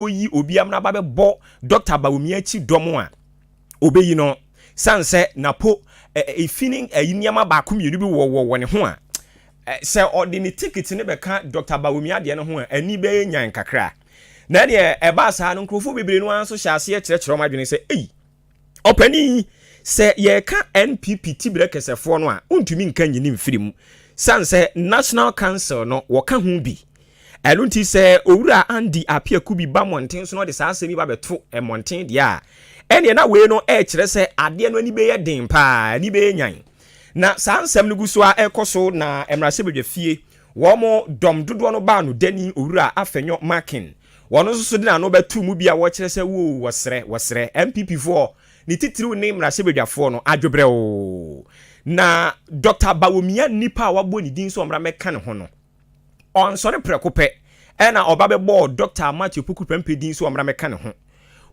oyi obi amna ba be bo Dr. Bawumia chi domo a obeyi no sanse napo efinin ayinyama ba ko mienu bi wo ne ho a se ordinary ticket ne beka Dr. Bawumia de ne ho a ani be nyan kakra na de eba sa no nkrofo bebre no anso hyase e kire ma dwene se opani se ye ka NPP tibire kesefo no a untumi nka nyini mfirim sanse National Council no wo ka ho bi elunti se owura Andy apia kubi ba monten so no de saa asemi ba beto monten dia ene na we no kire se ade no ani be ye den pa ani be nyan na saa nsem no guso a ekoso na emrase bedwa fie wo mo dom dodo no ba no dani owura afenyo marking wono so de na no betu mu bia wo kire se wo wosre MPP4 ni titiri ne emrase bedwafo no adwobre o na Dr. Bawumia nipa wabo ni din so omra meka ne ho no on sori prekope ena oba be bo Dr. Matthew Puku Pempedin so omra meka ne ho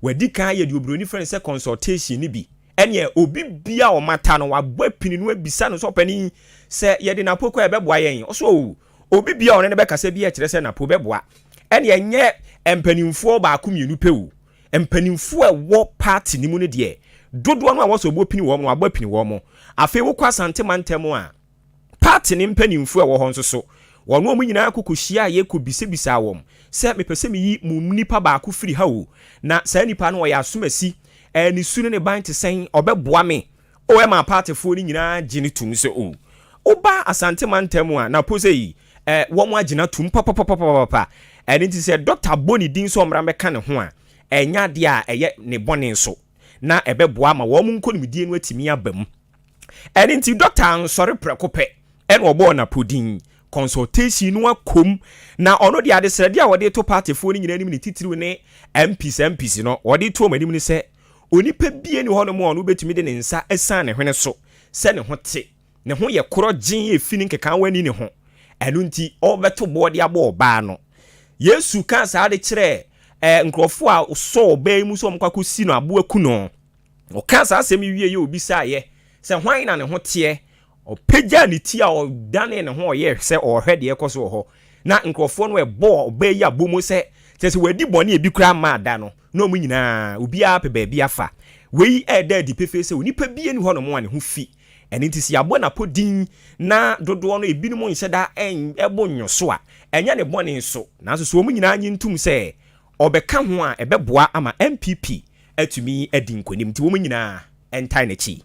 wadi kan ye di obroni friend se consultation ni bi ene obi bia o mata no wabo pini no abisa no so pani se ye de na poko e beboa yen so obi bia one ne be kasa bia kire se na po beboa ene enye empanimfo ba akomienu pewu empanimfo wo party ni mu ne de dodo no a wo so obo pini wo mo wabo pini wo mo afi wo kwa sante mantem a party ni mpanimfo wo ho nso so wono omu nyina kokohia ye ko bisebisa wom se mepese me yi mu nipa ba ko firi ha o na sa nipa no ya asomasi ni sunu ne ban te sen obeboa me o e ma party fo ni nyina gine tum se o oba asante mantem a na pose yi wo mo agina tum papa eni ti se Dr. Boni din so omra meka ne ho a enya de a eye ne bone so na ebeboa ma wo mu nkonimdie no atimi abam eni ti doctor nsori prekope en obo na podin consultation no akom na ono de ade srede a wode to party fo ni nyina nim ni titiri ne MPs no wode to manim ni se onipa bie ni hono mo ono betumi de ne nsa esan ne hwene so se ne ho te ne ho ye koro gin e fini keka wani ne ho enu nti obeto bode abo ba no Yesu kan sa ade kire nkrofo a so oba mu so omkwa kosi no abo aku no o kan sa asemi wie ye obi sa ye se hwan na ne ho te o peja ni ti a o dane ne ho ye se o hwede ekoso ho na nkrofo no ebo oba yi abomo se wadi bone e bi kura ma da no no mu nyina obi a pe ba bi afa wei eda di pefe se onipa bie ni ho no mo ane ho fi eni ti si abo na podin na dodo no ebi ni mo nseda ebo nyoso a enya ne bone so na so mu nyina anyi ntum se obeka ho a ebeboa ama MPP atumi adin konim ti wo mu nyina entai na chi.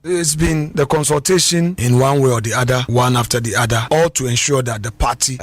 It's been the consultation in one way or the other, one after the other, all to ensure that the party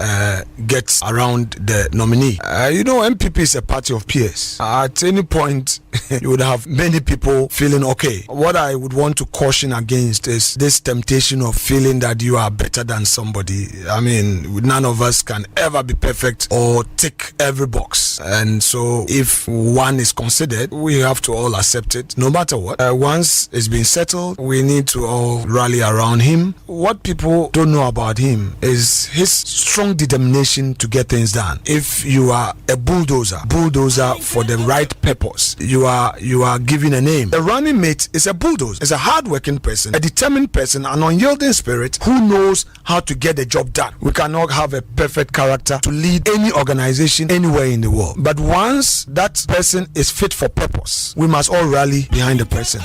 gets around the nominee. MPP is a party of peers. At any point, you would have many people feeling okay. What I would want to caution against is this temptation of feeling that you are better than somebody. I mean, none of us can ever be perfect or tick every box. And so if one is considered, we have to all accept it, no matter what. Once it's been settled, we need to all rally around him. What people don't know about him is his strong determination to get things done. If you are a bulldozer for the right purpose, you are given a name. A running mate is a bulldozer. It's a hard-working person, a determined person, an unyielding spirit who knows how to get the job done. We cannot have a perfect character to lead any organization anywhere in the world. But once that person is fit for purpose, we must all rally behind the person.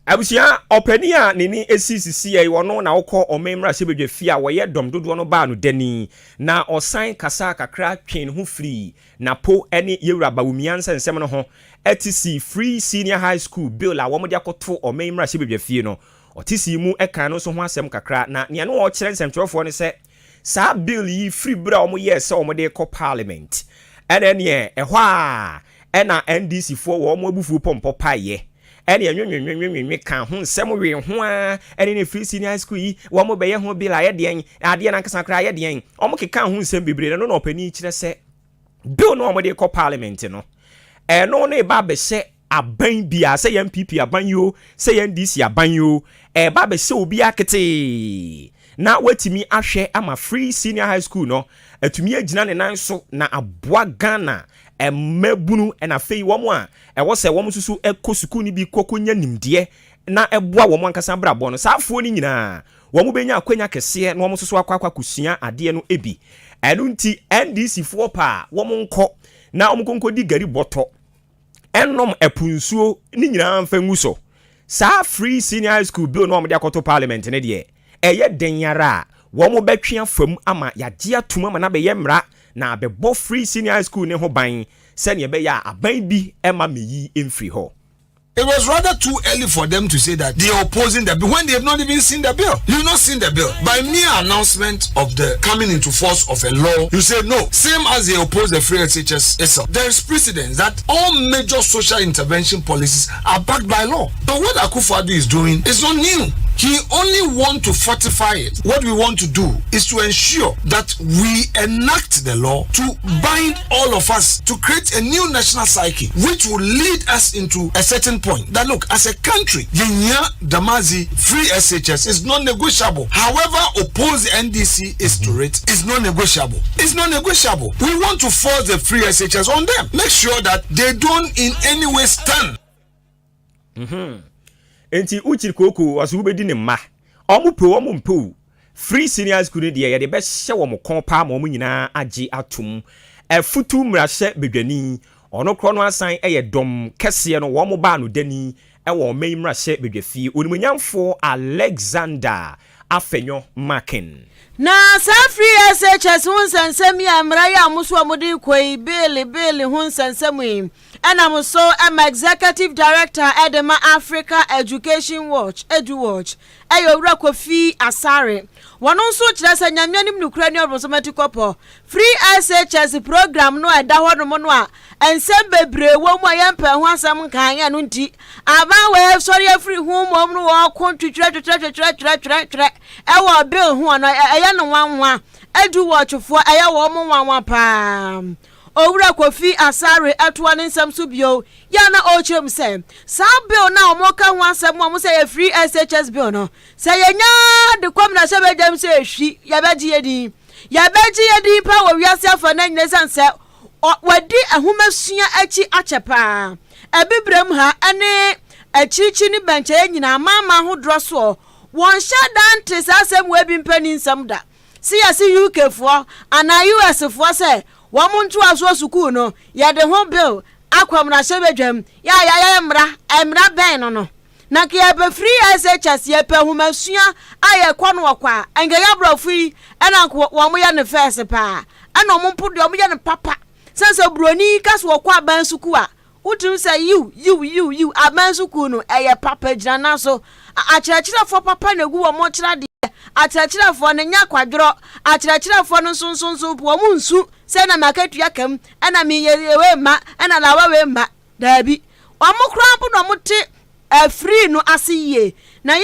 Abusia openia nini esisi ye wono na wokọ omemra sebedwe fia wo ye dom dodo no ba no dani na osan kasa kakra twen ho free na po ene yewura Bawumia nsensem no ho etisi free senior high school bill a wo mo de akoto omemra sebedwe fie no otisi mu eka no so ho asem kakra na ne no wo kire nsɛmtwerɛfoɔ ne sɛ saa bill yi free bra wo mo ye sɛ wo mo de kɔ parliament ene ne ɛhɔ a ɛna NDC fo wo mo abufu pompo paye ene enwenwenwenwenwe kan ho nsem we ho a ene ne free senior school yi wo mo beye ho bill aye de ade na nkasa kra aye de o mo keka ho nsem bebre no opani kire se bill no mo de ko parliament no no ne ba be se aban bia se MPP aban yo se NDC aban yo ba be se obi akete na watimi ahwe ama free senior high school no atumi agina ne nan so na aboa Ghana mabunu na fei wo mo a wo se wo mo susu ekosuku ni bi kokonya nimde na eboa wo mo ankasa brabo no saafo ni nyina wo mo benya akwanya kese na wo mo susu akwa kusua ade no ebi enu nti NDC fo pa wo mo nko na omkonko di gari boto enom epunsuo ni nyina mfa nguso sa free senior high school bill no omde akoto parliament ne de eye denyara wo mo betwea fam ama yagye atuma na be yemra na abebo free senior high school ne ho ban se ne be ya aban bi ema meyi emfiri ho. It was rather too early for them to say that they are opposing the bill when they have not even seen the bill. You've not seen the bill. By mere announcement of the coming into force of a law, you say no. Same as they oppose the free SHS itself. There is precedence that all major social intervention policies are backed by law. But what Akufo-Addo is doing is not new. He only wants to fortify it. What we want to do is to ensure that we enact the law to bind all of us to create a new national psyche, which will lead us into a certain point. That look, as a country, Yenya Damazi free SHS is non-negotiable. However opposed the NDC is to it, is non-negotiable. It's non-negotiable. We want to force the free SHS on them. Make sure that they don't in any way stand. Enti uchiri koko wasubedi ne ma omu mpo free senior school de ye de be hye wo mokon pa ma omu nyina age atum efutu mrahye bedwani ono kro no asan eye dom kese no wo mo ba no dani e wo mai mrahye bedwafi onimunyamfo Alexander Afenyo Makin na sa free SHS hun sansem ya mra ya muso amudi koi bill hun sansem and I'm so executive director Edema Africa Education Watch EduWatch Ayowura Kofi Asare wono so kire sa nyamyanim nukura ni automatic kopo free SHS program no eda hono no a ensem bebre wo mu ayempa ho asam kan ya no nti aba we sorry free hu mom no wo kon twetwetwetwetwetwetwetwe e wo bill hu no eye no wanwa EduWatch fo eye wo mo wanwa pa Owura Kofi Asare atwa ne nsam so bio ya na ochem se sa bill na omoka ho asem mo say free SHS bill no say yenya de kwam na se bedam se ehwi ya begye yedi pa wo wiase afa na nyine sanse wadi ahomasua achi achepa ebibrem ha ane achichi ni benche nyina mama ho droso won sha dante sasem we bi mpani nsam da si ya si UK fo ana US fo se wamuntu aso sukuu no ya de ho bill akwam na sebedwam ya emra ben no na ke ya be free SHS ya pe homasua aye kwano wakwa enge ya brofu yi ena wo mo ya ne first pa ana mo mpo de mo ya ne papa sense broni kaso wakwa ban sukuu a utim say you aban sukuu no eye papa gina na so achirachira fo papa na gu wo mo chira de achirachirafo ne nya kwadro achirachirafo no sonso po mu nsu se na makatu yakam ana mi yewe ma ana lawa we ma dabi omukrampo no muti free no asiye na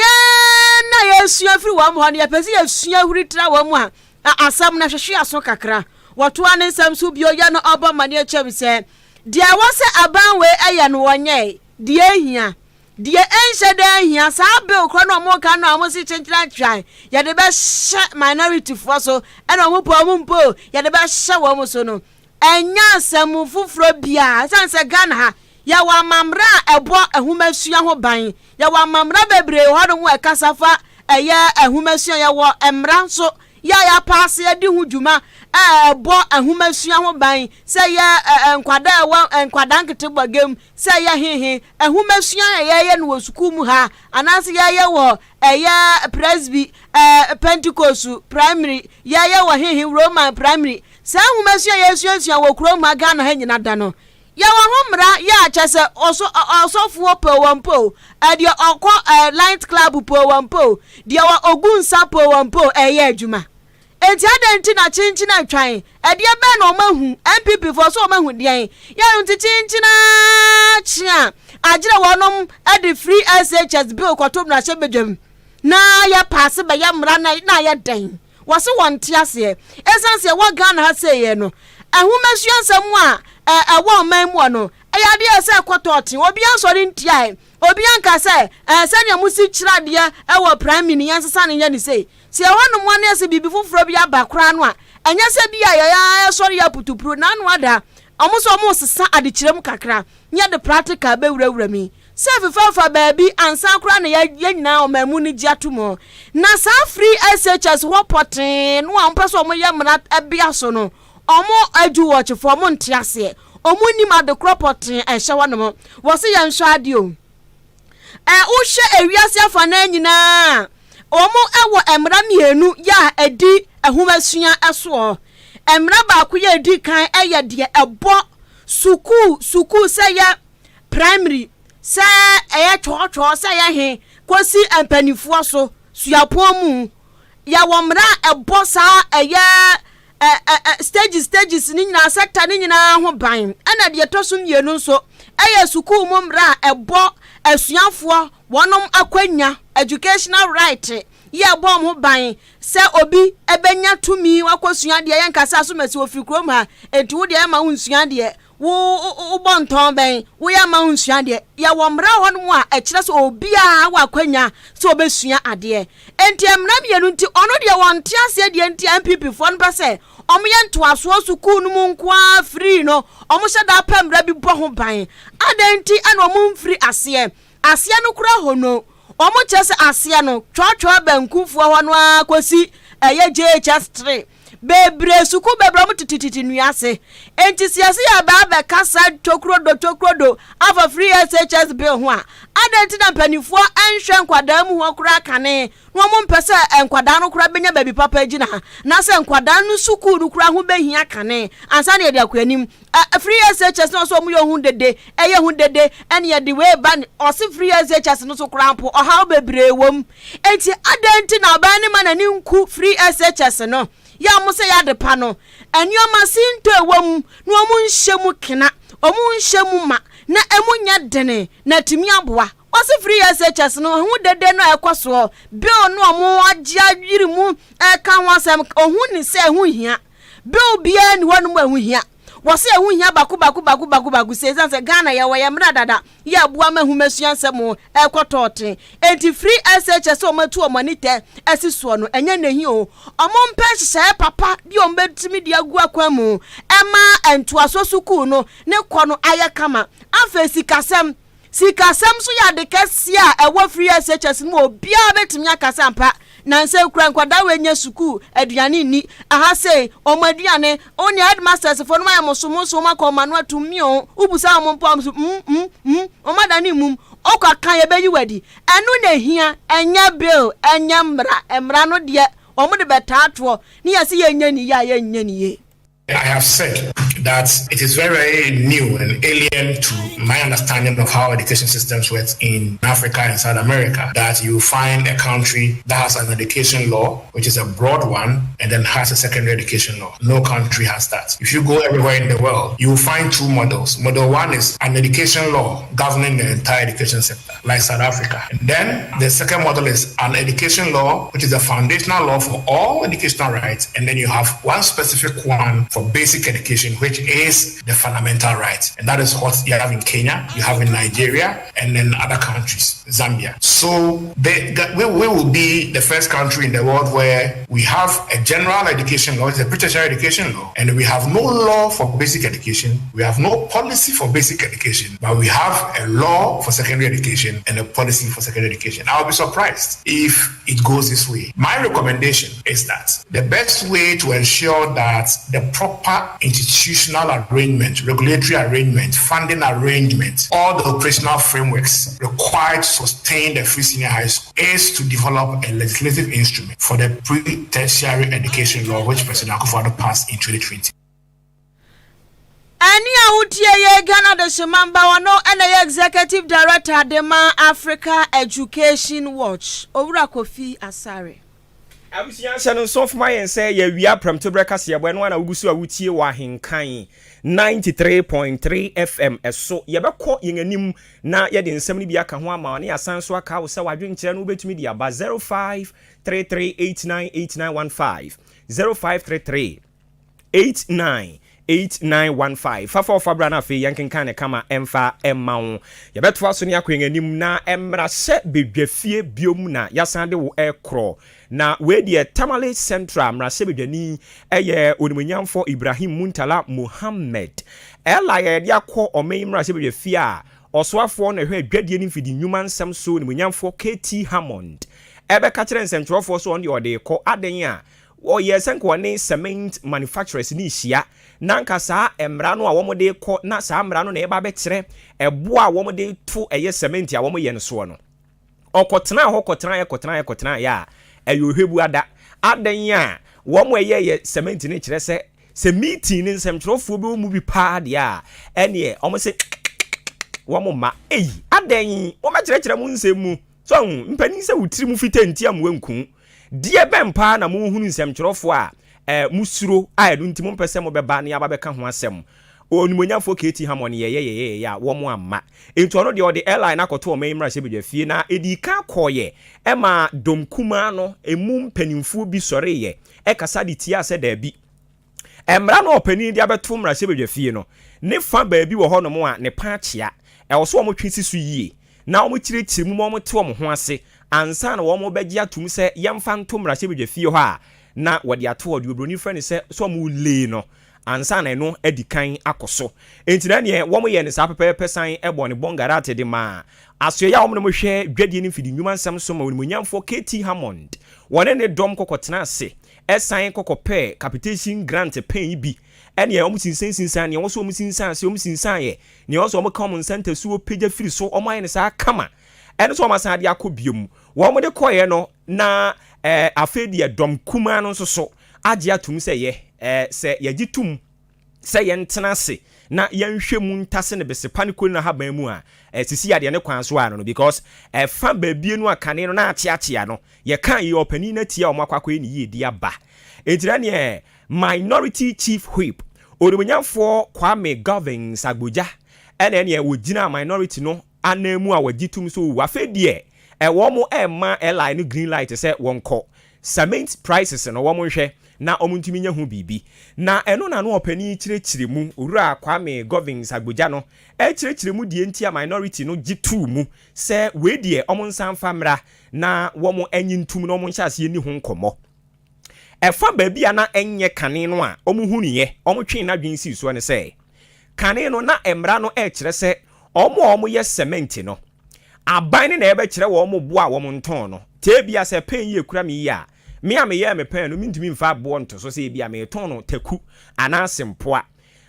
yesua free wa mo ho ne pesi yesua huri tra wa mu a asam na hwehwe aso kakra woto ane nsam so bio ya no oba mane achem se dia wose aban we eye no wonye dia hia die enshede hia sa bill kro no mo ka no amosi chenchira try ya de be minority for so and omo mpo ya de be wo mo so no enya samu fufuro bia sanse Ghana ha ya wa mamra ebo ahumasua ho ban ya wa mamra bebre ho no mo ekasafa eye ahumasua ya wo emra so ya pass ya di huduma ebo ahumasua ho ban se ya enkwada nkete gbagem se ya hehe ahumasua ye no wosuku mu ha anase ye wo presby Pentecost primary ye wo hehe Roman primary se ahumasua ye suasua wo krom Ghana ha nyina da no ya wo homra ya chese osofuo po wampo de okọ light club po wampo de wa ogunsa po wampo eye adwuma enti adenti na chinchina twan e de be na omahu MPP for so omahu de ya nti chinchina chia agire wonom e de free SHS bill kwatom na shebedwam na ya pass be ya mra na ya den wose wonte ase esanse wo Ghana ha seye no ahumasuan samu a wo man mu no ya de ase kwototi obi ansori ntia obi anka se sanya musi kirade e wo prime minister yansesa ne ya ni sei se wono mo na ase bibi fufuro bi abakra no a enya se bi ya sori ya putupro na no ada omuso mo sesa adekirem kakra nya de practical be wurawura mi se fifafa baabi ansa kra na ya nyina o mamu ni giatomo na sa free SHS ho poten no ampeso mo ye mra bia so no omo EduWatch for mo ntiase omunim adekropoten ehye no wo se ye nhwe ade o wo hye ewiase afa na nyina omo ewo emra mienu ya edi ehumasuya eso emra ba ko ye edi kan eye de ebo suku se ya primary se eye chocho se ya he kosi empanifuo so suapon mu ya womra ebo sa eye stages ni nyina sector ni nyina ho ban ana de tosum yenu nso eye suku mu mra ebo asuafo wonom akwanya educational right ye bom ho ban se obi ebenya tumi wakosua de ye nkasa so masi ofikrom ha enti wo de ma hunsua de wo bonton ben wo ya ma hunsua de ya womra honom a ekire so obi a wakwanya so obesua ade enti emra bienu nti ono de wonte ase de enti MPP fo no se omo ye ntoaso suku no mu nko free no omo hyeda pamra bi bo ho ban adenti ana omo mfiri ase no kura hono omo chese ase no twatwa bankufu ho no akosi eye JHS3 bebre suku bebre omo tititi nuase enti siase ya ba kasa tokrodo afa free SHS bill ho a adenti na panifo anhwe nkwada mu ho kura kane no omo mpese enkwada no kura benya baby papa gina na se enkwada no suku no kura ho behia kane ansa na de akwanim free SHS no so omo yo hu dede eye hu dede ene ye de we ban osi free SHS no so kura mpo oha bebre wom enti adenti na ba ne manani nku free SHS no ya mo se ya de pa no enioma sinto ewom no omo nhyemu kena omo nhyemu ma na emunya dene na timi aboa osi free SHS no hu dede no ekoso bill no omo agya yiri mu eka ho asem ohun ni se hu hia bill bia ni wonu mu hu hia wose hu hia baku se zanse Ghana ya wa ya mra dada ya bua ma hu masua nsem ekotote enti free SHS o matu o monite asiso no enya nahi o omo mpe hye papa bi o mbetimi dia gu akwamu ema entoaso suku no ne kɔ no aye kama afa sikasem so ya de kase a ewo free SHS mo obia betimi akasa mpa na nse kura nkwada wenya suku aduane ni aha sei omaduane oni headmasters fo no ma yamosomoso ma ko manu atumi o ubusa mo mpo omadani mum okwa kan ye beyi wadi enu na hia enya bill enya emra no de omo de betato ni yase yenya ni ya yenya ni ye. I have said that it is very, very new and alien to my understanding of how education systems work in Africa and South America, that you find a country that has an education law, which is a broad one, and then has a secondary education law. No country has that. If you go everywhere in the world, you will find two models. Model one is an education law governing the entire education sector, like South Africa. And then the second model is an education law, which is a foundational law for all educational rights. And then you have one specific one for basic education, which is the fundamental right. And that is what you have in Kenya, you have in Nigeria, and then other countries, Zambia. So we will be the first country in the world where we have a general education law, it's a British education law, and we have no law for basic education, we have no policy for basic education, but we have a law for secondary education and a policy for secondary education. I'll be surprised if it goes this way. My recommendation is that the best way to ensure that the proper institutional arrangement, regulatory arrangement, funding arrangement, all the operational frameworks required to sustain the free senior high school is to develop a legislative instrument for the pre-tertiary education law, which President Akufo-Addo passed in 2020. Ani awutie ye Ghana de Shemamba wano ene executive director de ma Africa Education Watch Owura Kofi Asare. Abusia hye no so fuma yen say ya wia pramto breakfast ye bwana na ugusu awutie wa Ahenkan 93.3 FM eso ye bekọ yen anim na ye de nsem ni bia ka ho ama ne asan so aka wo se wadwenkyere no betumi dia ba 0533898915 0533898915 fafa fabra na fe yankenkan kama emfa emmawo ye betwa so ne akwen anim na emra hye bedwafie biom na yasan de wo ekro na we die Tamale Central mrase bedwani eye onimunyamfo Ibrahim Muntala Muhammad ela ye de akọ omei mrase bedwafie a osoafo na hwe adwadie ni fidi nyuma nsem so onimunyamfo KT Hammond ebe ka kire nsentrofo so on de ode kọ aden a o ye senko ne cement manufacturers ni hia na nka saa emra no a wo de kɔ na saa emra no na eba be kire ebo a wo de to eye cement a wo ye no so no okotena ho kotena ya eyo hwebu adan ya wo ye cement ni kire se meeting ni nsem kyerofo be mu bi pa de a ene o se wo ma adan wo ma kire mu nsem mu so mpani se wutiri mu fitanti am wanku die bempa na mu hunu nsem kyerofo a musuro a edu nti mu mpese mo beba na aba beka ho asem onimonyafo keti hamon ye ya wo mo amma ento no de o de airline akoto o memra se bedwafie na edika koye ema domkuma no emu mpanimfu bi sore ye kasa de tia se da bi emra no opani de abeto mra se bedwafie no ne fa ba bi wo ho no mo a ne pa chia wo so mo twisi su yie na wo mo kirikiri mu mo te wo ho ase ansa na wo mo begye atum se yemfa nto mra se bedwafie ho a na wode ato ode obroni friend se so mo le no ansa na no edikan akoso enti na ne wo mo ye ne sa pepepe san ebo ne bongarate de ma aso ya wo mo hwe dwadie ne fidi nwuma nsam so ma wo nyamfo KT Hammond wone ne dom kokotena ase esan kokope capitation grant pen bi ene wo mo sinsan ne wo so mo sinsan se wo mo sinsan ye ne wo so mo common center so page free so o man ne sa kama ene so ma san de akobiem wo mo de koye no na afedi dom kuma no so agye atum se ye se yagitum se yentena se na yenhwe mu ntase ne bese paniko na haban mu a sisi ade ne kwan so ano no because fa baabie no akane no na achiachia no ye kan ye opani na tia o makwakwa ni ye di aba etira ne minority chief whip odumnyafo Kwame Govins Agboja ene ne wogina minority no anamu a wagitum so wafedie wo mo ma airline green light se wonko cement prices no wo mo hwe na omuntumi nya hu bibi na eno na no opani kirechire mu owura Kwame Govins Agboja no kirechire mu die ntia minority no gitu mu se we die omunsan famra na wo mo anyintum no mo nhyase ni hu nkomo efa baabi ana enye kane no a omuhuniye omutwe na dwensi so ne se kane no na emra no kire se omo ye cement no aban na ebe kire wo mo bo a wo mo nton no tebia se pen ye kura mi ya me ye me pen no mintimi mfa bo nto so se bia me ton no taku anasempoa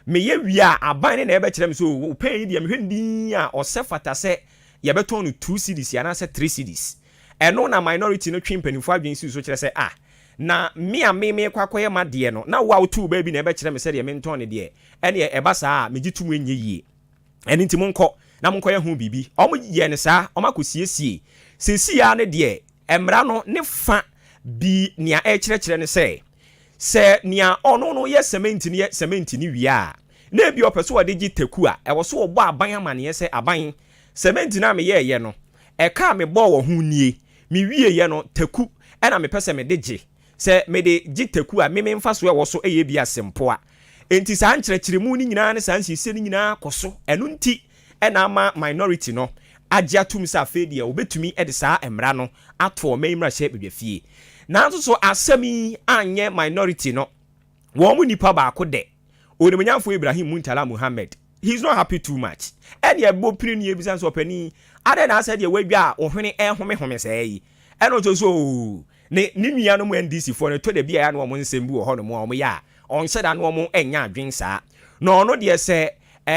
me ye wi a aban na ebe kire me so pen dia me hwendi a osefata se ye beton no 2 cedis ana se 3 cedis eno na minority no twimpanifo adwensi so kire se na me kwakoye made no na wa otu ba bi na ebe kire me se de me nton ne de ene eba saa me gitu mu enye yie ene nti monko na monko ye hu bibi omo ye ne saa omakosiesie sesi ya ne de emra no ne fa bi nia kire ne se nia ono no ye cement ni wi a na bi opeso wode gi taku a ewo so obo aban amane se aban cement na me ye no ka me bo wo hu nie me wie ye no taku ena me pese me de gi se me de gi taku a me mfa so ewo so eye bi asempo a enti sa nkyerɛkyerɛ mu ni nyina ne sa nsise ni nyina koso enu nti ena ama minority no agye atum sa afedie obetumi de saa emra no ato omemra hye bedwafie nanso so asemi anye minority no wo mu nipa ba ko de onimnyamfo Ibrahim Muntala Muhammad he's not happy too much ene ebo pini ni ebisa so pani ade na asa de wadwa ohwene home sai eno to so ne nua no mu NDC for ne to de bia ya no mo nsem bi wo ho no mo ya on said and mo enya adwen saa no no de se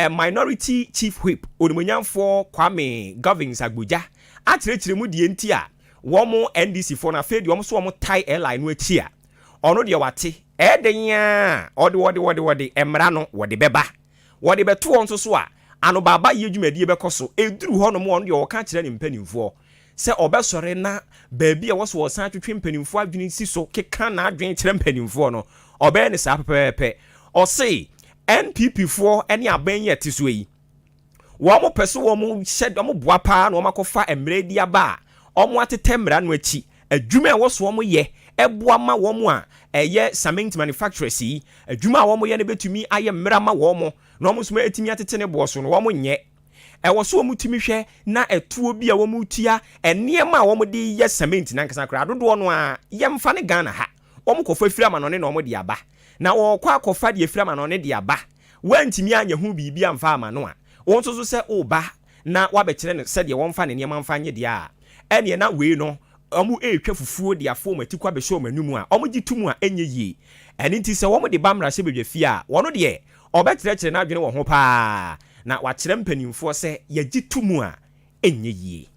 minority chief whip onimonyamfo Kwame Govins Agboja akyerɛkyerɛ mu die nti a wo mo NDC for na fedi wo so wo tie airline no achi a ono de wate edenya ode emra no wode beba wode beto on so a ano baba ye dwumadie bekoso eduru ho no mo ono de wo ka kyerɛ ne mpanimfo se obesore na baabi a wo so wo san twetwe mpanimfo adwene si so keka na adwen kyerɛ mpanimfo no obe ne saa pepepe o sei NPP for any aban ye tiso yi wo mo pese wo mo shed wo mo boa pa na wo makofa emre dia ba o mo atete mra no achi adwuma e wo so wo mo ye eboa ma wo mo a eye cement manufacturers yi adwuma wo mo ye ne betumi aye mra ma wo mo na wo mo so etimi atete ne bo so no wo mo nye e wo so wo mo timi hwe na etuo bi a wo mo tia enema wo mo de ye cement na nkasa kra dodo no a ye mfa ne Ghana ha wo mo kofa fira ma no ne no mo de aba na wo kwa kofa de fira ma no ne de aba wantimi anya hu bibi amfa ama no a won so se oba na wabekire ne se de won fa ne niam amfa nye de a ene na we no omu etwa fufuo de afom atikwa be show manum a omu gitumu a enye yi eni nti se womu de bamra hye bedwafi a wono de obekyerɛkyerɛ na adwene wo ho pa na wakyerɛ mpanimfo se yagitumu a enye yi.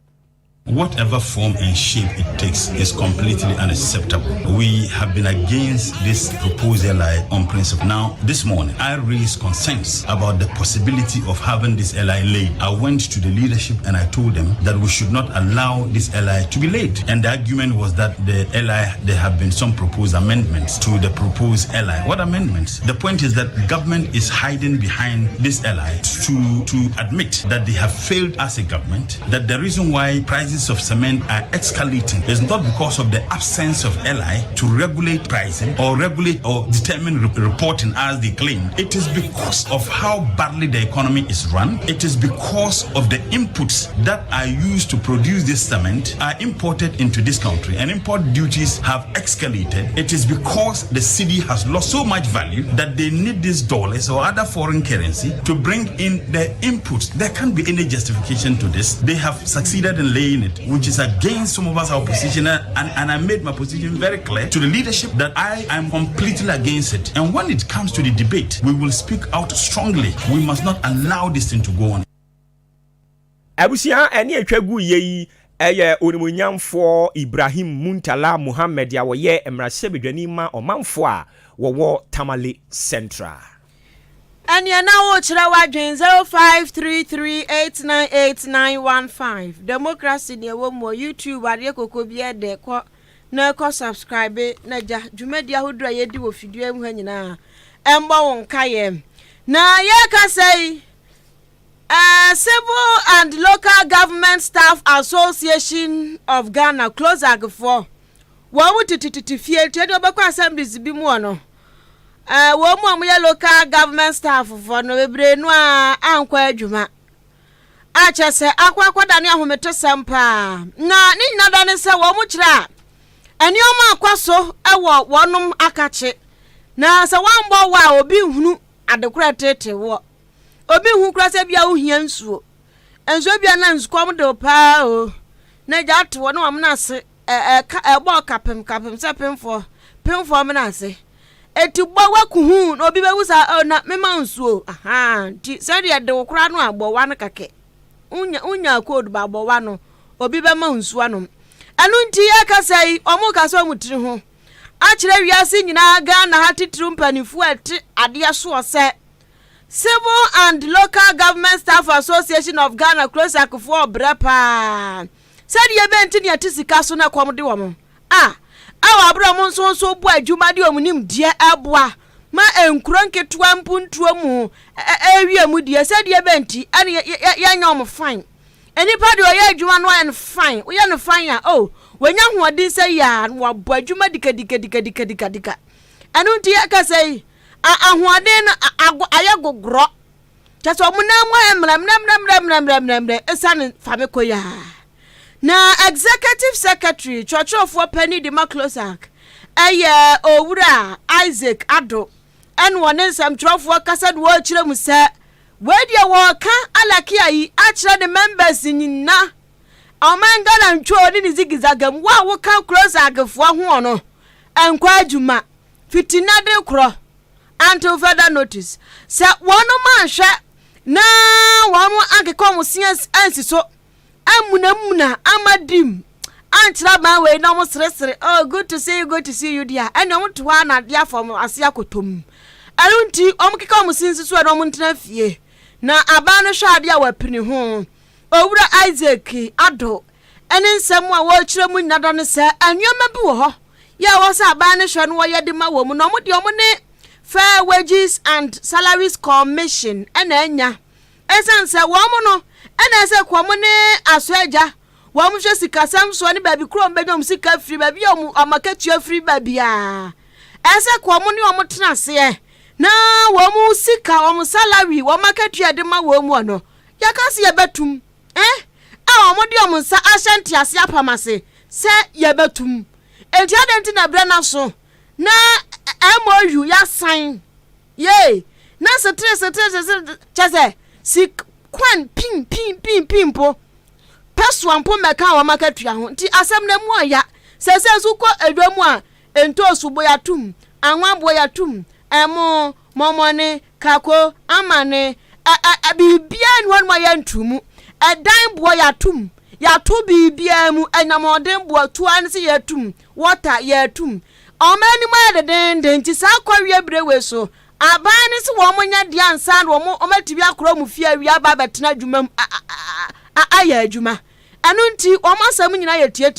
Whatever form and shape it takes is completely unacceptable. We have been against this proposed LI on principle. Now, this morning, I raised concerns about the possibility of having this LI laid. I went to the leadership and I told them that we should not allow this LI to be laid. And the argument was that the LI, there have been some proposed amendments to the proposed LI. What amendments? The point is that the government is hiding behind this LI to admit that they have failed as a government, that the reason why prices of cement are escalating is not because of the absence of LI to regulate pricing or regulate or determine reporting as they claim. It is because of how badly the economy is run. It is because of the inputs that are used to produce this cement are imported into this country, and import duties have escalated. It is because the cedi has lost so much value that they need these dollars or other foreign currency to bring in the inputs. There can't be any justification to this. They have succeeded in laying it, which is against some of us, our position, and I made my position very clear to the leadership that I am completely against it. And when it comes to the debate, we will speak out strongly. We must not allow this thing to go on. Abusia eni atwagu yeyi eye onimunyamfo Ibrahim Muntala Muhammad ya woye emrahye bedwani ma omanfo a wowo Tamale Central. And you now watch wadwen 0533898915. Democracy ne wo mo YouTube ade kokko bia de ko na ko subscribe na ja dwumadi ahodura ye di wo fidua mu hanyina embo won kaye na ye ka say Civil and Local Government Staff Association of Ghana close agfo wo wutititi fie tede obekwa assemblies bi mu ono wo mu ya local government staff for no bebre no a ankwa adwuma a chese akwa da ne ahometo sempa na ni nyina da ne se wo mu kira ani o ma akwaso ewo wonum akache na se wambo wa obi hunu adekura tete wo obi hu kura se bia ohia nsuo enso bia na nsukom de pa o na ja to no am na se ebo kapem se pemfo me na se eti gbawa kuhu no bi bewusa na mema nsuo aha ti se de de wokra no agbowa no kake unya code ba agbowa no obi be ma nsuo no anu nti akasai omu kaso mutiri ho a kire wiase nyina ga na hatitiru mpanifu ati ade so se Civil and Local Government Staff Association of Ghana close akufo brepa said ye benti ne atisika so na kwom de wo mo awa abro mo nso bu adwuma de omunim die aboa ma enkuro nketua mpuntuo mu ewie mu die said ye benti ane ye nya mo fine enipa de oye adwuma no en fine wo ye no fine a wanya hoɔden sɛ ya wo bu adwuma dika anu nti ye ka sɛ ahoɔden ayɛ gogoro kyɛ omunam mo emram esane fameko ya na Executive Secretary Churchofo Penny de Maclosak owura Isaac Ado en wonen sam trofo kasad wo kire mu se we dia wo ka alaki ayi a kire the members nyina omanga na ntwo ni zigizagam wo ka close agfo ho no enkwa adwuma fitina de kro until further notice se wono manhwe na wono akekom sias ansiso amuna amadim antra ba we na mo sresere good to see you dear and no to wa na dia from ase akotom alunti omkeka omusinsi so no ntena fie na aba no hwa ade a wapini ho owura Isaac Ado ene nsem a wo kire mu nyada no se anwoma bi wo ho ya wo sa aba no hwa no wo yede ma wo mu no mo de omo ne Fair Wages and Salaries Commission ena anya esanse wo mo no ena se kwamo ne asoaja wo mo hwe sika samso ne baby krom bedom sika free baby o amakatua free baby a ese kwamo ne o mo tena se na wo mo sika wo mo salary wo makatua de ma wo mu no yakase ye betum a wo de o mo sa ashanti ase apamase se ye betum enti adenti na bre na so na MOU ya sign ye na stress chese sik kwan pim po peswa mpo meka wa makatua ho nti asem na mu aya sese suko edwamu a entosu boyatum anwa boyatum emo momone kako amane bibia nwan ma yantumu edan boyatum yato bibia mu enamodem boatu an se yatum water yatum omani ma de nti sa kwawie brewe so abani se wo monya dia ansan wo omatibi akro mu fie awia ba betena adwuma aya adwuma anu nti omasam nyina ye tie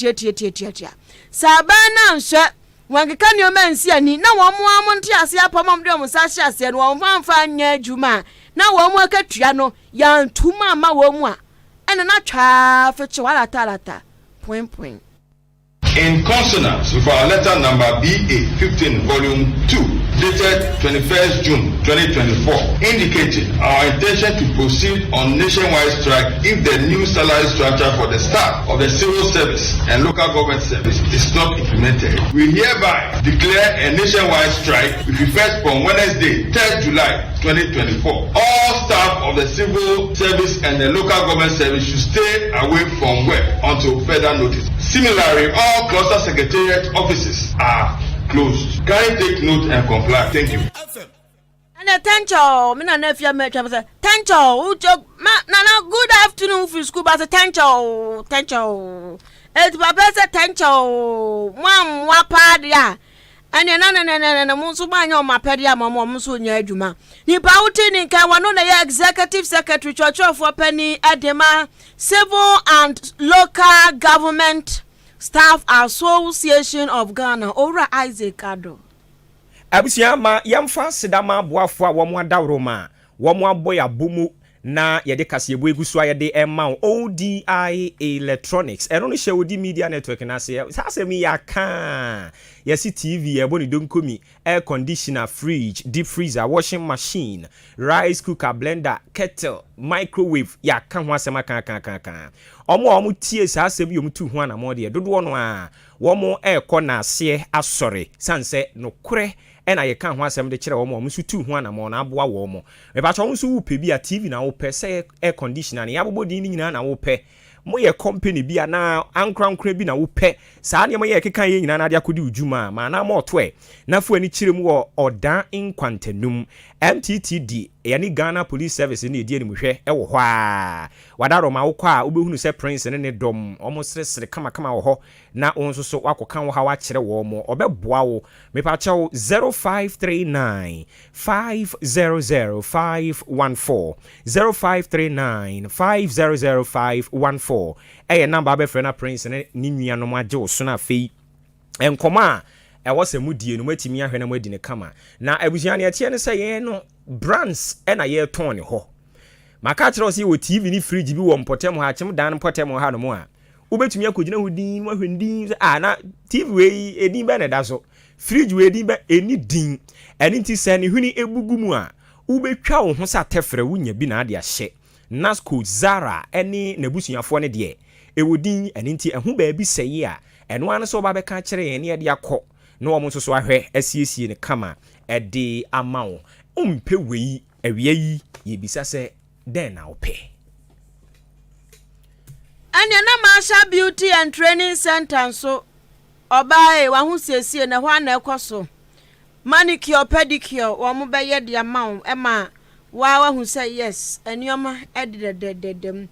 sabana nhwe wankeka ne omansi ani na wo mo amonte ase apamam de mo sa hye ase no wo amfa nya adwuma na wo mo akatua no ya ntuma ma wo mu a ena na twa feche wala talata point. In consonance with our letter number BA 15 volume 2 dated 21st June 2024 indicating our intention to proceed on nationwide strike if the new salary structure for the staff of the civil service and local government service is not implemented, we hereby declare a nationwide strike with effect from Wednesday 3rd July 2024. All staff of the civil service and the local government service should stay away from work until further notice. Similarly, all cluster secretariat offices are closed. Can you take note and comply? Thank you. And tencho, me na nefia me twa say tencho, ujo na good afternoon for school but tencho. Et papa say tencho, mwam wapa dia. Ane na munsu banyo mapedia mamo munsu nya adwuma. Nipa wuti ni kan wano na ya executive secretary church for penny Edema Civil and Local Government Staff Association of Ghana Ora Isaac Ado. Abusia ma yamfa sedama boafo a wo mo adawro ma wo mo aboya bomu na yede kasebo egusu a yede emma ODI Electronics eno no shewodi media network na se asemi yaka yesi TV eboni donkomi air conditioner fridge deep freezer washing machine rice cooker blender kettle microwave yaka ho asema kan omo tie sa asem yom tu ho na mo de dodo no a wo mo na ase asore sanse no kure ena ye kan ho asem de kire wo mo su tu ho na mo na aboa wo mo me ba cho so wo pe bi a TV na wo pe se air conditioner na ya bobodi ni nyina na wo pe mo ye company bia na ankra bi na wo pe saa ne mo ye kekan ye nyina na de akodi ujuma ma na mo to na fu ani kire mu wo odan inkwantanum MTTD yani Ghana Police Service ni edi ani muhwe e wo ho a wadaro ma wo kwa obehunu se prince ne dom omo sere kama wo ho na onso so wakokan wo ha wa kire wo mo obeboa wo me pa chew 0539 500 514 0539 500 514 eye number abe frena prince ne nua no maje wo so na fei enkoma e wose mudie no matimi ahwe na madi ne kama na abusuane atie ne se ye no brands e na ye ton ne ho maka kire o wo TV ni fridge bi wo mpotem ha chem dan mpotem ha no mo a ubetumi akogina hodin mo hwendin na TV we edin be na da so fridge we edin be eni din eni nti se ne hwini ebugu mu a ubetwa wo ho sa tefre wunya bi na ade ahye Nasco Zara eni nabusuafo ne de ewodin eni nti ehu ba bi seye a eno an so ba be ka kire ye ne de akọ na wo so so ahwe asiesie ne kama ede amawo umpe wei awia yi ye bisa se den na ope Anya na Masha Beauty and Training Center so obae wa hu siesie na ho na ekoso manicure pedicure wo mo be ye de amawo ema wa hu say yes enioma ededededem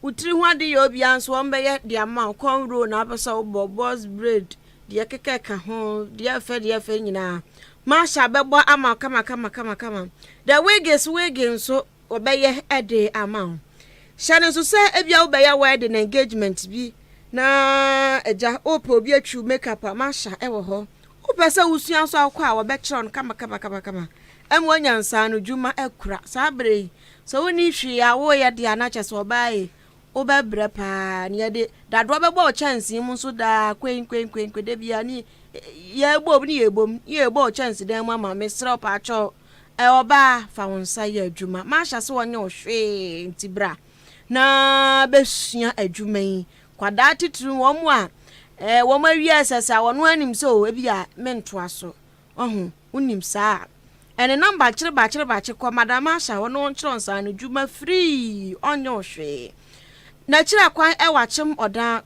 utiri hu ade ye obi anso wo be ye de amawo konro na apesa wo boss braid de kekeka ho de fe nyina Masha bebo ama kama the wig so obeye ede amawo Shane so say ebia obeye wedding engagement bi na eja opo obi atwu makeup Masha ewo ho opese usuan so akwa a wo be kire on kama emwo nyansa no dwuma akura sabre so woni hwi ya wo ye de anache so bae obebre pa ne de dadro bebo chance mu so da kwen de bia ni ye gbom ni ye gbom chance dem mama me sra pa cho oba fa wonsa ye adwuma Masha so wonye ohwe ntibra na besua adwuma yi kwada titru wo mu a wo ma wi asasa wono anim so e bia mentoa so ohu unim saa ene number kire ba kwa madam Masha wono nchiro nsa no dwuma free onye ohwe na chira kwan e wachem oda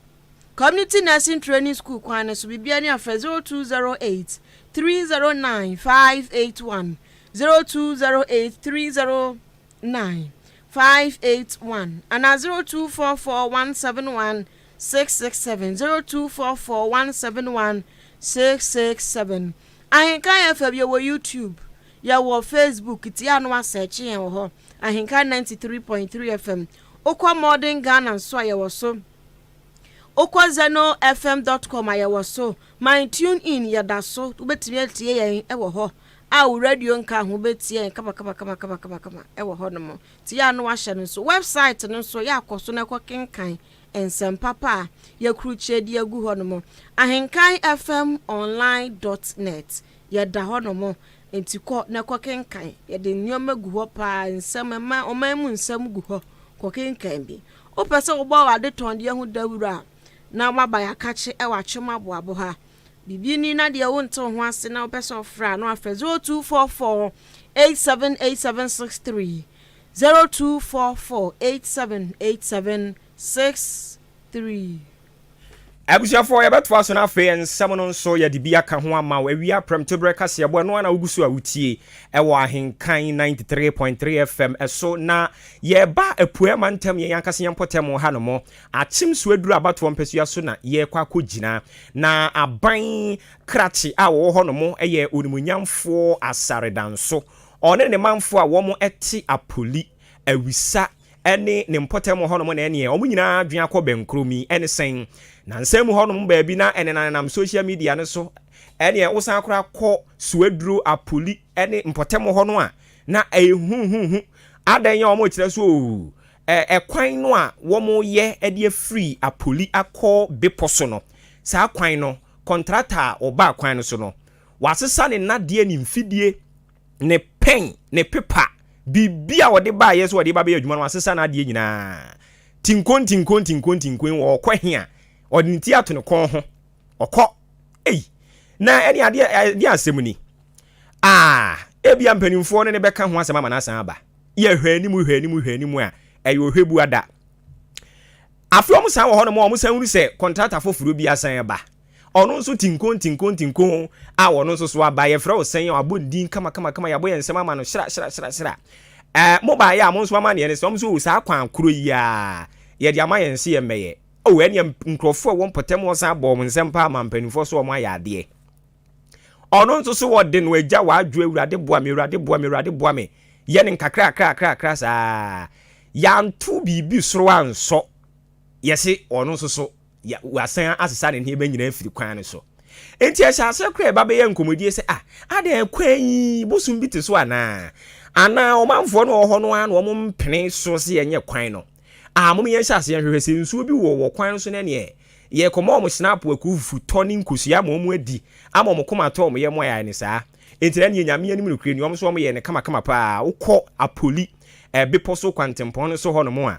community nursing training school kwan so bibia ni afre 0208 309 581 0208 309 581 and 0244 171 667 0244 171 667 Ahenkan FM yo YouTube ya wo Facebook ti anu search yen wo ho Ahenkan 93.3 FM okwa modern Ghana so ya wo so okwa zenofm.com ya wo so my tune in ya da so ubetimi atie yen e wo ho a radio nka ho betie kama e wo ho no mo ti anu ahye no so website no so ya akoso na kenkan ensem papa ya kruche di agu ho no mo ahenkanfmonline.net ya da ho no mo enti ko na kenkan ya de nyoma gu ho pa ensem ma o ma mu ensem gu ho ko kenkan bi o pese wo ba wa de ton de hu dawura na maba ya kache e wa chema bo abo ha bibi ni na de wo nto ho ase na o pese ofra no afre 0244 878763 0244 878763 Abusiafo ya betwa so na fe ensem no so ya dibia ka ho ama awia premtobre kase ebo no na ugusu awutie e wo Ahenkan 93.3 FM eso na ye ba apue mantem ye yankase yempotem ha no mo achim so aduru abato mpesua so na ye kwa kogina na aban krachi a wo ho no mo eye onimunyamfo asaredanso one ne manfo a wo mo eti apoli awisa ene ne mpotem ho no mo na ene omunyina adwen akọbenkromi ene sen na nsem ho no baabi na ene nam social media ne so ene wosan akora kọ suaduro apoli ene mpotem ho no a na ehunhunhu adan ye omo kire so kwan no a wo mo ye ede free apoli akọ beposo no sa kwan no contractor oba kwan no so no wasesa ne nade ni mfidie ne pen ne paper bibia wode ba yeso wode ba be adwuma no wasesa na de nyina tinkon wo kwahia odinti ato ne kon ho okọ na eni ade asem ni ebia mpanimfo ne beka ho asem ama na asan aba ye hwanimu a eyo hwebu ada afro mo san wo ho no mo san huru se contractor foforo bi asan aba ono nso tinkon a wono nso so aba ye fra wo san ya abondin kama ya boye nsem ama no shira mo ba ya mo nso ama ne so mo sa kwan kuro ya ye de ama yense ye meye eni nkrofo wo mpotem wo san abo mo nsem pa ama mpanimfo so mo ya de ono nso so wo de no agya wa adwo awurade boa me ye ne nkakra sa ya ntu bibi soro anso yesi ono nso so ya wasan asesa ne ne ba nyina afiri kwan ne so enti ahyase kra ba be ye nkomodie se ade kwan bosum bi te so ana omanfo no ho no ana o mpene so se yenye kwan no mum ye hyase ye hwehwese nsuo bi wo kwan so ne ne ye komo mo snap akufu toni nkosia mo adi ama mo koma to mo ye mo ya ne saa enti na ne nyame anim nokre ni om so mo ye ne kama pa ukọ apoli beposo kwantempon no so ho no mo a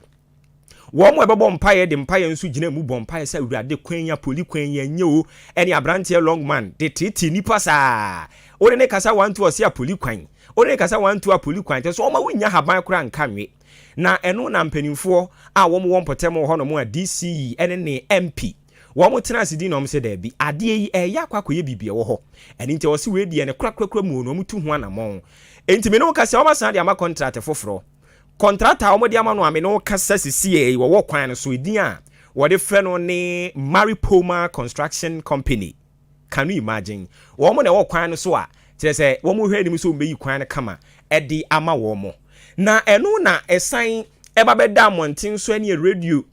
wo mo ebebo mpaye de mpaye nso gina mu bo mpaye sa urade kwan ya poli kwan ya nye o ene abrante long man de titi nipa sa o ne kasa 1 2 osia poli kwan o ne kasa 1 2 poli kwan te so o ma wonya haban kura nkanwe na eno na mpanimfo a wo mo wompotem ho no mo a DCE ene ne MP wo mo tena sidi no mo se da bi ade yi ya kwakoye bibie wo ho ene nte wo se we die ne krakrakra mu no mo tu ho anamon enti me no kasa o ma san de ama contract foforo contractor omodi ama no ame no kasa sisi wo kwan no so edin a wo de frɛ no ne Maripoma Construction Company. Can you imagine wo mo na wo kwan no so a kire sɛ wo mo hwɛ nim so mbeyi kwan no kama edi ama wo mo na eno na esan eba beda montin so ne radio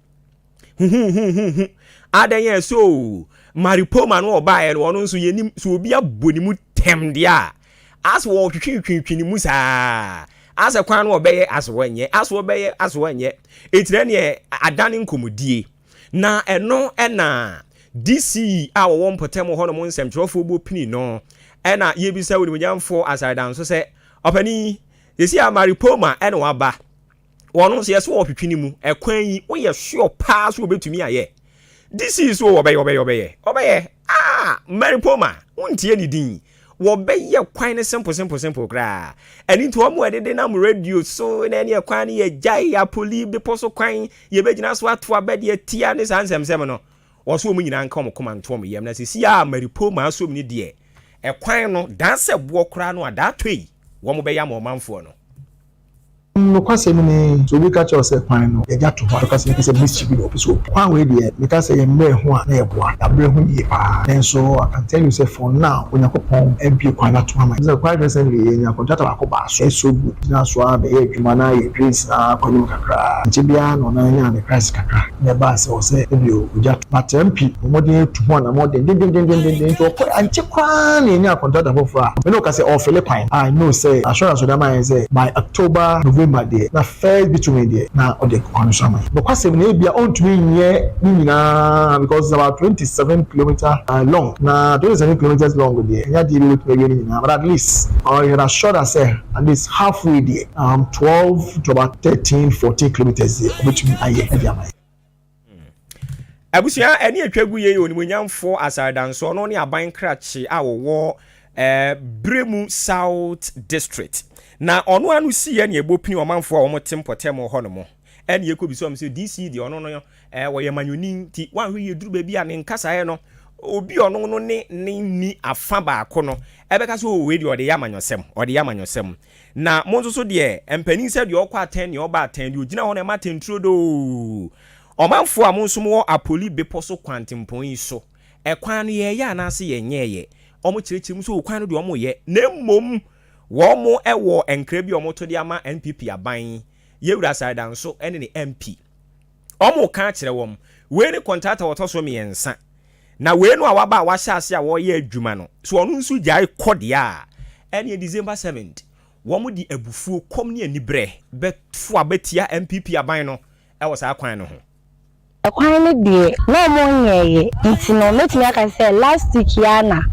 adan so Maripoma no oba no nso yenim so obi abonimu tem dia as wo twitwitwini mu saa asa kwan no obeye aswanye etire ne adane nkomodie na eno ena DC a wo mpotem ho no mo nsɛmtwerɛfo bo pini no ena ye bisa wo nyamfo asaidan so sɛ opani yesi a Maripoma ena waba wono so yeso wo twitwini mu ekwan yi wo ye sure pa so obetumi aye DC so obeye Maripoma untie ni din wo be ye kwan ne simple kra eni nto mo edede na mo radio so na ene kwan ne ye jai ya poli be poso kwan ye be gina so ato abede ye tia ne sansem no wo so mo nyina nka mo koma nto mo yem na sisi ya maripo ma so mi de e kwan no dan se bo kra no ada toi wo mo be ya mo manfo no no kwase mini so we catch us kwan no e gato ho because it is a mischief of so kwan we dey because say mbe ho a na e boa abre ho ye pa then so I can tell you say for now when yakopon MP kwan ato ama is quite recently in your contract akoba so good na so a be adwuma na ye prince na kwanu kakra ntibia no na nya ne price kakra ne ba say o say e bi o gato but MP modern to ho na modern den to ko anche kwan ne nya contract abofra me no ka say ofele kwan I know say assurance of that man say by October November na first between there na o de consumer because we need be on to nye nyina because it's about 27 kilometers long na 27 kilometers long there ya dey with me nyina but at least you are sure that say at least halfway there 12 to about 13-14 kilometers there which mean aye abusia eni atwagu ye onimonyamfo asardanso no ne aban krachi a wo Bremu South District na ono anu si ye ne ebopini omanfo a omotem potem ho no mo ene ye kobi so am se DC de ono no wo ye manyoni ti wan hwe ye duru ba bi a ne nkasa ye no obi ono no ne ni afa ba ko no ebeka so we de ode yamanyosem na monzo so de empanin se de okwa 10 ne oba 10 de ogina ho na ma tentro do omanfo a monso mo apoli beposo kwantempon yi so ekwan no ye ya na se ye nyeye omo chirechirim so okwan no de omo ye na mmom wo mo ewo enkra bi omo to de ama NPP aban yewura side nso ene ne MP omo ka kire wom we ne contractor woto so me yensa na we no awaba a wahya ase a wo ye adwuma no so onu nso jai kode a ene December 7th wo mo di abufuo kom ne anibre befu abetia MPP aban no ewo sa kwan no ho kwan ne de na mo nyeye nti no metumi aka say last week ya na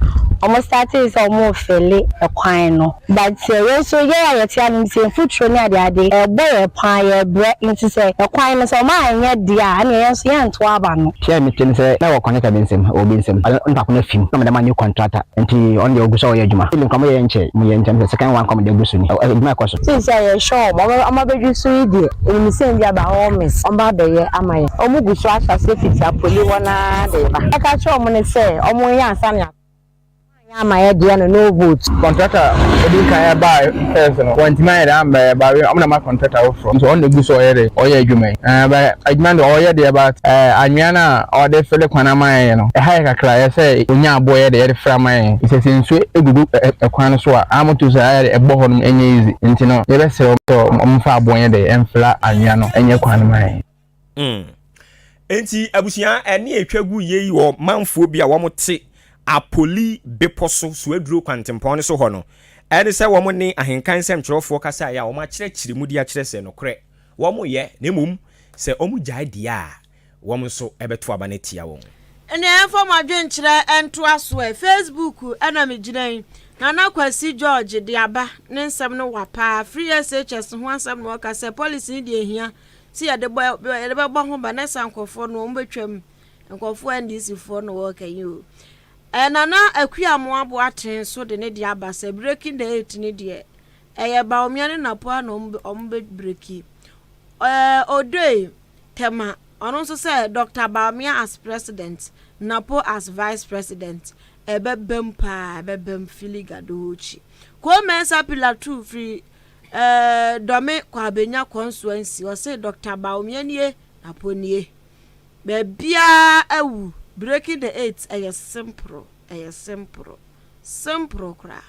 almost started so more fele kwan no but we so ye tia nim se futuro ne ade boy pan ye bre nti say kwan no so ma anya dia na ye so ye nto aba no share me tin say na wo connect be nsem obi nsem nta ko na fim na me new contractor nti on the oguso ye adwuma film kam ye nche mu ye nche second one come the oguso ni adwuma ko so say ye show mo be ju so idi eni se ndia ba ho miss on ba be ye amaye omu guso asase fiti apoli wona de ba aka cho mo ne say omo ye ansa na my idea no vote contractor odi kan buy first no want my am ba we am na my contractor from so on the go so here o ye adwuma ba adwuma no o ye de about anwia na o de fele kwana man no e high kakra ye say onya aboye de fra man ise sensu egugu kwan so a amoto so here e bo ho no enye easy nti no ye be se o mfa aboye de enfla anwia no enye kwan man enti abusia ene etwagu ye wo manfo bi a wo mote apoli beposo so aduro kwantempon so ho no ene se wo mo ne ahenkan sem kyerofo kasa ya wo ma kyerɛkyerɛ mu dia kyerɛ se no korɛ wo mo ye na mum se omu gyae dia wo mo so ebeto aba na tia wo ene enfo ma dwenkyerɛ ento aso Facebook ana me ginan Nana Kwasi George de aba ne nsɛm no wapa free SHS ho asɛm no kasa policy de ehia si ya de bɔ ho ba na sankofo no mbetwam nkofo NDC fo no wo kan yo Nana akuamo abo aten so de ne dia basa breaking the 8 ne de eye ba omiane na po na ombe breaki odoi tema ono so say Dr. Baumia as president Napo as vice president ebebem filigadochi ko mensa pillar 2 free dome kwa benya constituency o say Dr. Baumia nie Napo nie bebia awu breaking the 8 simple kra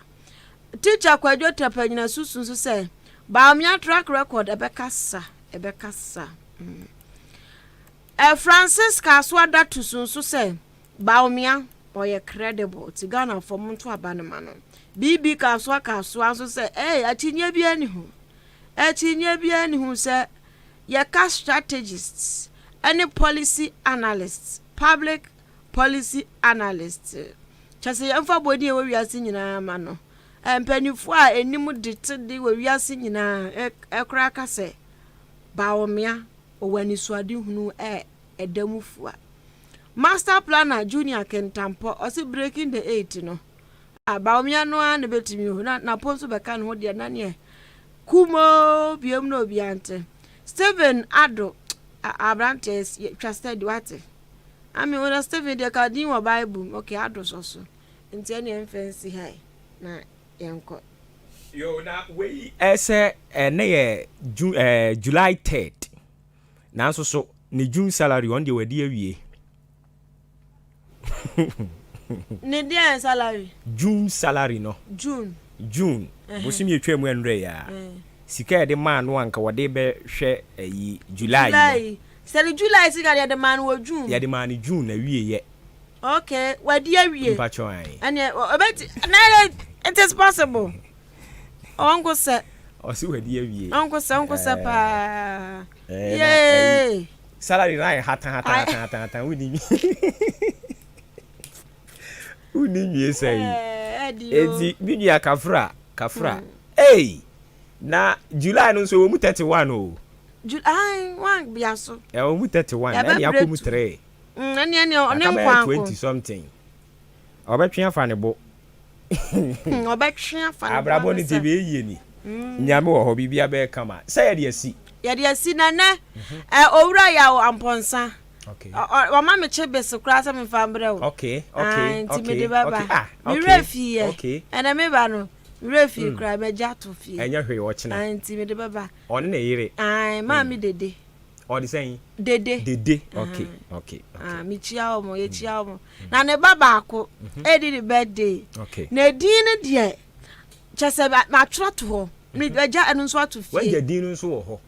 teacher kwadwo tapanyina susun so say Baumia track record ebekasa Francis Kaswada tusun so say Baumia oye credible ti Ghana for muntu abanema no BB Kaswa so say atinye bia ni hu say ye ka strategists any policy analysts public policy analysts chase yemfa bodi e wiase nyina ma no empanifo a enimu de we wiase nyina ekra ka se Baumia owani suade hunu edamufua master planner junior kentampo osi breaking the 8 no About me no an betimi ho na ponso be kan ho de na ne kumo biem no biante Stephen Ado Abrantes trusted what I mean when Stephen de ka din wa Bible okay Ado so nti ene fancy high na yenko yo na we ese na ye July 3rd na so ne June salary on de wadi awie ne dia salary June salary no June bosimi etwa mu enre ya sika de man no anka wode be hwe July sele July sika de man wo June ya de man June na wie ye okay wadi awie mpacho an ane obet na it is possible onko se o si wadi awie onko se pa yeah salary na hata wudi Uni say eti bidia kafra hey na July no so wo mu 31 o July 1 bia so e wo mu 31 na ya ko mu 3 ane nkwa 20 something obetwe fa ne bo obetwe fa abrabo ni tebe yie ni nyame wo ho bibia be kama say ya de asi na na owura ya amponsa. Okay. Mama me chebe so krasa me fambre o. Okay. Okay. Me refi ye. Okay. And me ba no. Refi kra me jato fi. Enya hwe wo china. Anti me de baba. One na yire. Ma mi dede. O de saying? Dede. Okay. Mi chia omo, ye chia omo. Na ne baba ako e di the birthday. Okay. Na din ne de chese ma twa to ho. Me ja enu so ato fi. Wa ja din nso wo ho.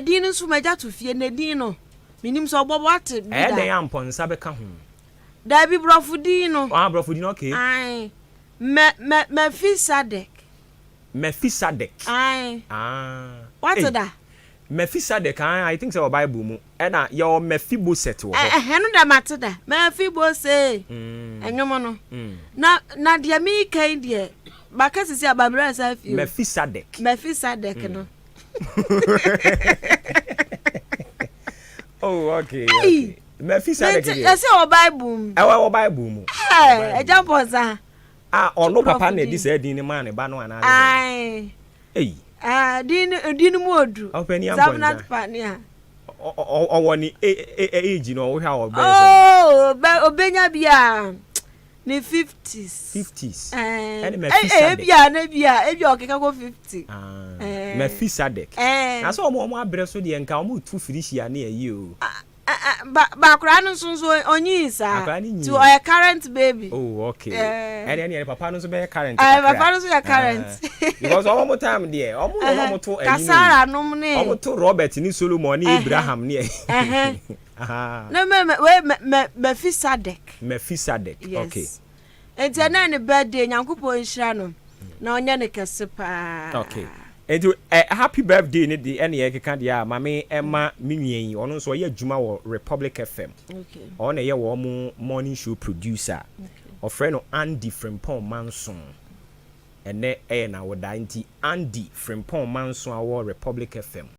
Din nso ma ja to fi na din no. Minim so bobo ate bi da. Den amponsa be ka ho. Da bi brofudi no. Brofudi no okay. Ai. Mefisadek. Ai. What's that? Mefisadek I think so Bible mu. E na your Mephiboset wo. No da mate da. Mephibose. Enyomo no. Na dia mi kan dia. Baka sisi abamra sa fi. Mefisadek no. Oh, okay. Mefisadek. You see our Bible. Our Bible mu. Eh, ejampoza. Ono papa na di say din man ba no ana. Ai. Hey. Din mu odu. Sabnat pania. Owoni age no wo hwa obe. Oh, obenya bia. Ni 50s. And Mefisadek. Ebia okeka ko 50. Mefisadek. Na so omo abre so de nka omo tu firishia na yi o. Ba kura no so onyisa to a current baby. Oh, okay. And any papa no so be current. Papa no so ya current. Because omo time there, omo to Kasara no ne. Omo to Robert ni Solomon ni Abraham ni. No Mefisadek. Yes. Okay. Enti na ne birthday Nyankopon hira no. Na onye ne kese pa. Okay. And happy birthday ni di ene ye keka dia mame Emma minwen ono so ye adwuma wo Republic FM. Okay. Ono ye wo mo morning show producer. Okay. Ofre no Andy Frimpong Manson. Ene na wo da nti Andy Frimpong Manson awo Republic FM.